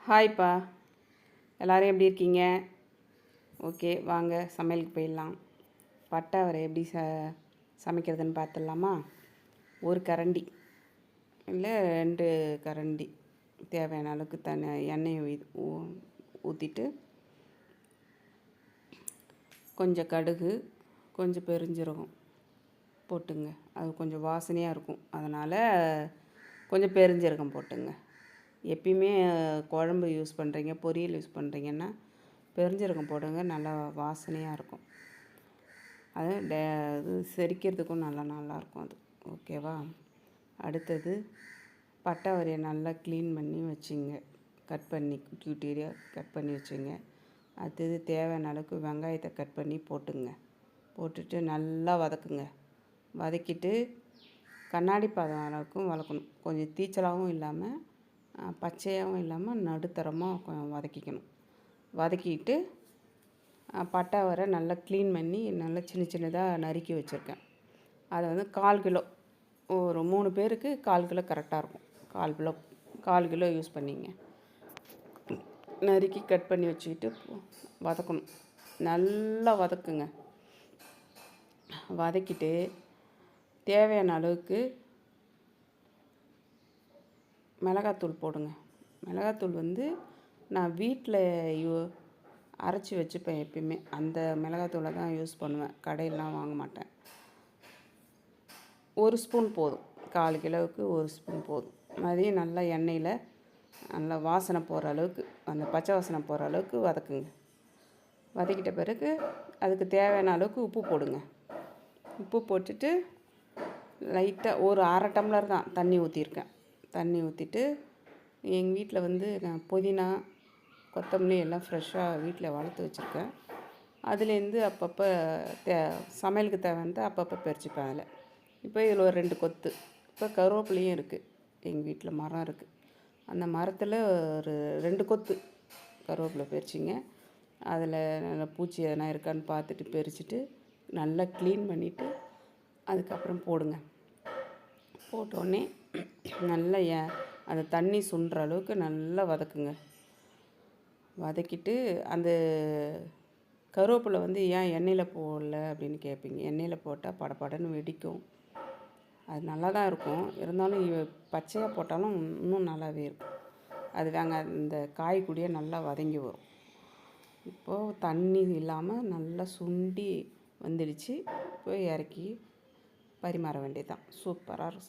ஹாய்ப்பா, எல்லோரும் எப்படி இருக்கீங்க? ஓகே, வாங்க சமையலுக்கு போயிடலாம். பட்டை அவரை எப்படி சமைக்கிறதுன்னு பார்த்துடலாமா? ஒரு கரண்டி இல்லை 2 கரண்டி தேவையான அளவுக்கு எண்ணெயை ஊற்றிட்டு கொஞ்சம் கடுகு, கொஞ்சம் பெருஞ்சீரகம் போட்டுங்க. அது கொஞ்சம் வாசனையாக இருக்கும், அதனால் கொஞ்சம் பெருஞ்சீரகம் போட்டுங்க. எப்பயுமே குழம்பு யூஸ் பண்ணுறீங்க, பொரியல் யூஸ் பண்ணுறீங்கன்னா பெருஞ்சீரகம் போடுங்க, நல்லா வாசனையாக இருக்கும். அது இது செரிக்கிறதுக்கும் நல்லாயிருக்கும் அது. ஓகேவா? அடுத்தது பட்டை வரையை நல்லா க்ளீன் பண்ணி வச்சுங்க, கட் பண்ணி குட்டியாக கட் பண்ணி வச்சுங்க. அடுத்தது தேவையான அளவுக்கு வெங்காயத்தை கட் பண்ணி போட்டுங்க. போட்டுட்டு நல்லா வதக்குங்க. வதக்கிட்டு கண்ணாடி பதம் அளவுக்கும் வதக்கணும். கொஞ்சம் தீச்சலாகவும் இல்லாமல் பச்சையாகவும் இல்லாமல் நடுத்தரமாக வதக்கிக்கணும். வதக்கிட்டு பட்டை வரை நல்லா க்ளீன் பண்ணி நல்லா சின்ன சின்னதாக நறுக்கி வச்சுருக்கேன். அதை வந்து 1/4 கிலோ, ஒரு 3 பேருக்கு 1/4 கிலோ கரெக்டாக இருக்கும். 1/4 கிலோ யூஸ் பண்ணிங்க. நறுக்கி கட் பண்ணி வச்சுக்கிட்டு வதக்கணும். நல்லா வதக்குங்க. வதக்கிட்டு தேவையான அளவுக்கு மிளகாத்தூள் போடுங்க. மிளகாத்தூள் வந்து நான் வீட்டில் அரைச்சி வச்சுப்பேன் எப்பயுமே. அந்த மிளகாத்தூளை தான் யூஸ் பண்ணுவேன், கடையிலலாம் வாங்க மாட்டேன். 1 ஸ்பூன் போதும், 1/4 கிலோவுக்கு 1 ஸ்பூன் போதும். அதையும் நல்லா எண்ணெயில் நல்லா வாசனை போகிற அளவுக்கு, அந்த பச்சை வாசனை போகிற அளவுக்கு வதக்குங்க. வதக்கிட்ட பிறகு அதுக்கு தேவையான அளவுக்கு உப்பு போடுங்க. உப்பு போட்டுட்டு லைட்டாக ஒரு 1/2 டம்ளர் தான் தண்ணி ஊற்றிருக்கேன். தண்ணி ஊற்றிட்டு எங்கள் வீட்டில் வந்து நான் புதினா, கொத்தமல்லி எல்லாம் ஃப்ரெஷ்ஷாக வீட்டில் வளர்த்து வச்சுருக்கேன். அதுலேருந்து அப்பப்போ சமையலுக்கு தேவையானது அப்பப்போ பறிச்சுப்பேன் அதில். இப்போ இதில் ஒரு 2 கொத்து. இப்போ கருவேப்பிலையும் இருக்குது, எங்கள் வீட்டில் மரம் இருக்குது. அந்த மரத்தில் ஒரு 2 கொத்து கருவேப்பிலை பறிச்சிங்க. அதில் நல்லா பூச்சி எதனா இருக்கான்னு பார்த்துட்டு பறிச்சுட்டு நல்லா க்ளீன் பண்ணிவிட்டு அதுக்கப்புறம் போடுங்க. போட்டோடனே நல்லா அந்த தண்ணி சுண்டுற அளவுக்கு நல்லா வதக்குங்க. வதக்கிட்டு அந்த கருவேப்பிலை வந்து ஏன் எண்ணெயில் போடல அப்படின்னு கேட்பீங்க. எண்ணெயில் போட்டால் படபடன்னு வெடிக்கும். அது நல்லா தான் இருக்கும், இருந்தாலும் பச்சையாக போட்டாலும் இன்னும் நல்லாவே இருக்கும். அது இந்த காய் கூடயே நல்லா வதங்கி வரும். இப்போது தண்ணி இல்லாமல் நல்லா சுண்டி வந்துடுச்சு. இப்போ இறக்கி பரிமாற வேண்டியது தான். சூப்பராக இருக்கும்.